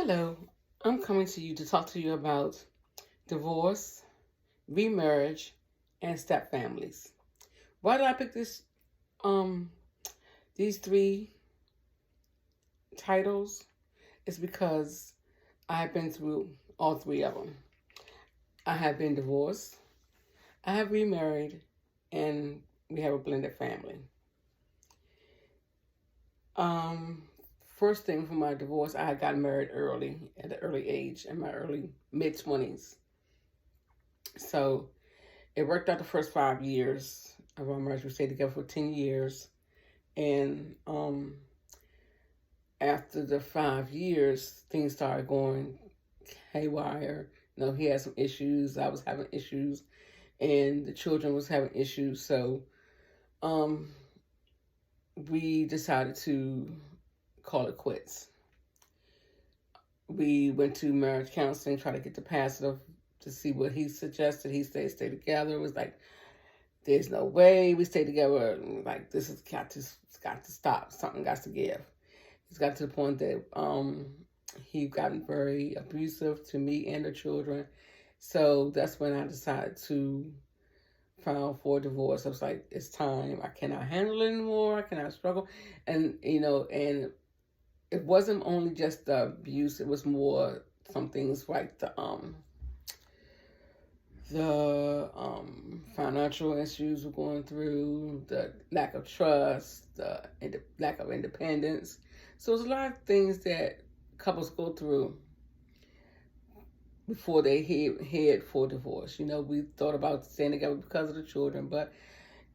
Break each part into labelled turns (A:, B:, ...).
A: Hello, I'm coming to you to talk to you about divorce, remarriage, and step families. Why did I pick um these three titles? It's because I have been through all three of them. I have been divorced, I have remarried, and we have a blended family. Um, First thing for my divorce, I had gotten married early at an early age, in my early mid 20s. So it worked out the first 5 years of our marriage. We stayed together for 10 years. And after the 5 years, things started going haywire. He had some issues. I was having issues. And the children was having issues. So um, we decided to call it quits. We went to marriage counseling, tried to get the pastor to see what he suggested. He said stay together. It was like, there's no way we stay together. Like, this has got to stop. Something got to give. It's got to the point that he gotten very abusive to me and the children. So that's when I decided to file for divorce. I was like, it's time. I cannot handle it anymore. I cannot struggle. And and it wasn't only just the abuse. It was more some things like the financial issues we're going through, the lack of trust, the lack of independence. So there's a lot of things that couples go through before they head for divorce. We thought about staying together because of the children, but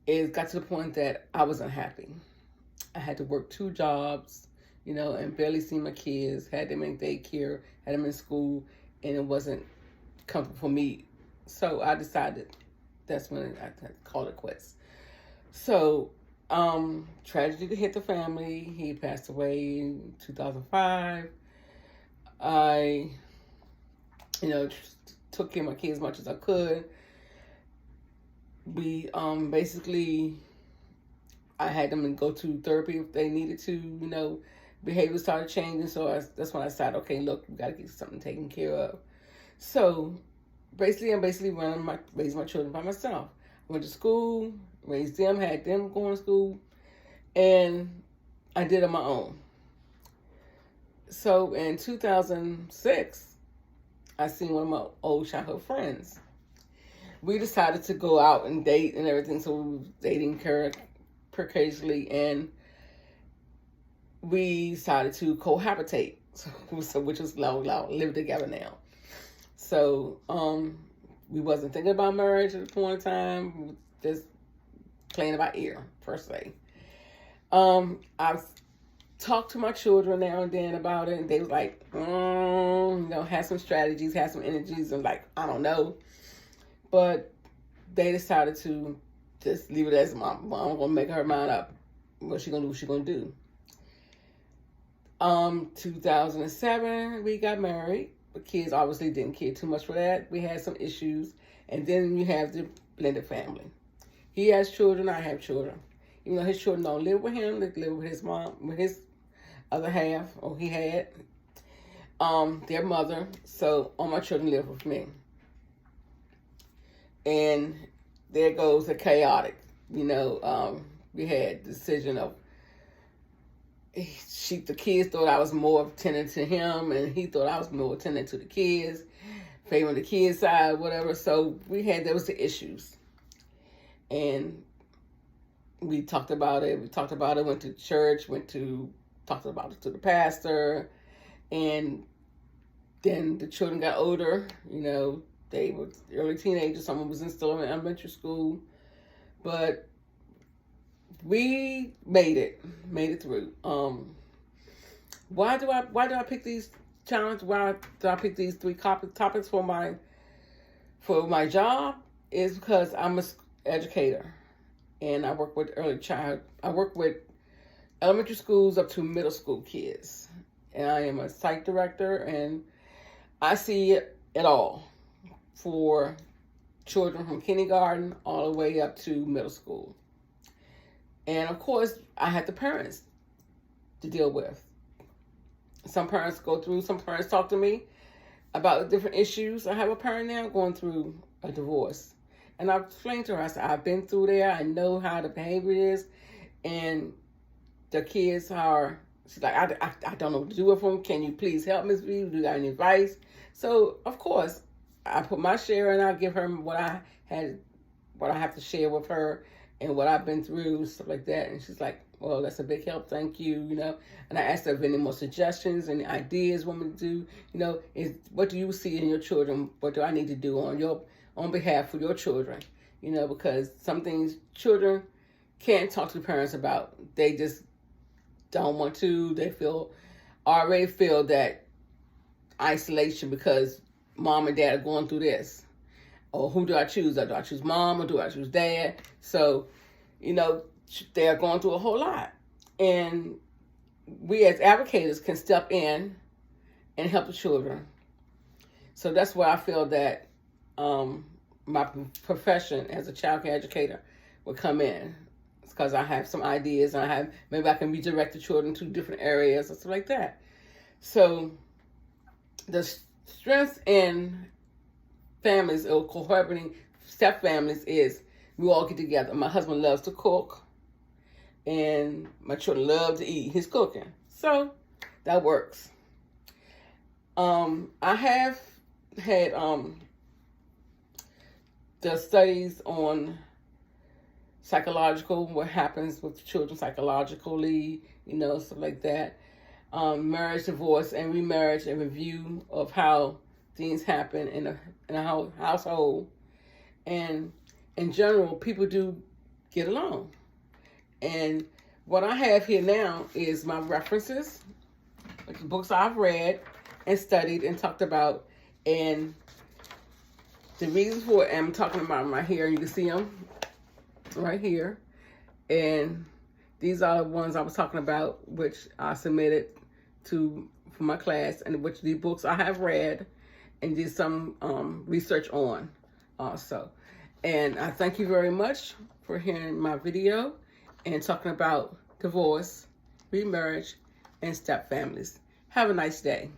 A: it got to the point that I was unhappy. I had to work 2 jobs, and barely see my kids, had them in daycare, had them in school, and it wasn't comfortable for me. So I decided that's when I called it quits. So, tragedy hit the family. He passed away in 2005. I, took care of my kids as much as I could. We basically, I had them go to therapy if they needed to. Behavior started changing. So that's when I decided, okay, look, we got to get something taken care of. So basically, I'm raising my children by myself. I went to school, raised them, had them going to school, and I did it on my own. So in 2006, I seen one of my old childhood friends. We decided to go out and date and everything, so we were dating occasionally, and we decided to cohabitate, so which is live together now. So we wasn't thinking about marriage at the point in time. We were just playing it by ear, per se. I've talked to my children now and then about it, and they was like, have some strategies, have some energies, and like, I don't know. But they decided to just leave it as mom. I'm gonna make her mind up. What she gonna do? What she gonna do? 2007, we got married. The kids obviously didn't care too much for that. We had some issues. And then you have the blended family. He has children, I have children. Even though his children don't live with him, they live with his mom, with his other half, or he had, their mother. So all my children live with me. And there goes the chaotic. We had the decision of, the kids thought I was more attendant to him, and he thought I was more attendant to the kids, favoring the kids' side, whatever. So there was the issues, and we talked about it. Went to church, talked about it to the pastor, and then the children got older. They were early teenagers. Someone was still in elementary school, but we made it through. Why do I pick these challenges? Why do I pick these three topics for my job? Is because I'm an educator, and I work with I work with elementary schools up to middle school kids, and I am a site director, and I see it all for children from kindergarten all the way up to middle school. And of course, I had the parents to deal with. Some parents go through, some parents talk to me about different issues. I have a parent now going through a divorce. And I've explained to her, I said, I've been through there. I know how the behavior is. And the kids are, she's like, I don't know what to do with them. Can you please help Ms. B? Do you got any advice? So, of course, I put my share and I give her what I have to share with her and what I've been through, stuff like that. And she's like, well, that's a big help. Thank you, you know. And I asked her if any more suggestions, any ideas, want me to do, you know, what do you see in your children? What do I need to do on behalf of your children? You know, because some things children can't talk to parents about. They just don't want to. They already feel that isolation because mom and dad are going through this. Or who do I choose? Do I choose mom or do I choose dad? So, you know, they're going through a whole lot. And we as advocates can step in and help the children. So that's where I feel that my profession as a child care educator would come in. It's because I have some ideas and maybe I can redirect the children to different areas and stuff like that. So the strength in families or cohabiting step families is we all get together. My husband loves to cook and my children love to eat his cooking. So that works. I have had the studies on what happens with children psychologically, you know, stuff like that. Marriage, divorce, and remarriage, and review of how things happen in a household. And in general, people do get along. And what I have here now is my references, the books I've read and studied and talked about, and the reasons for it. I'm talking about them right here. You can see them right here. And these are the ones I was talking about, which I submitted for my class, and which the books I have read and did some research on also. And I thank you very much for hearing my video and talking about divorce, remarriage, and step families. Have a nice day.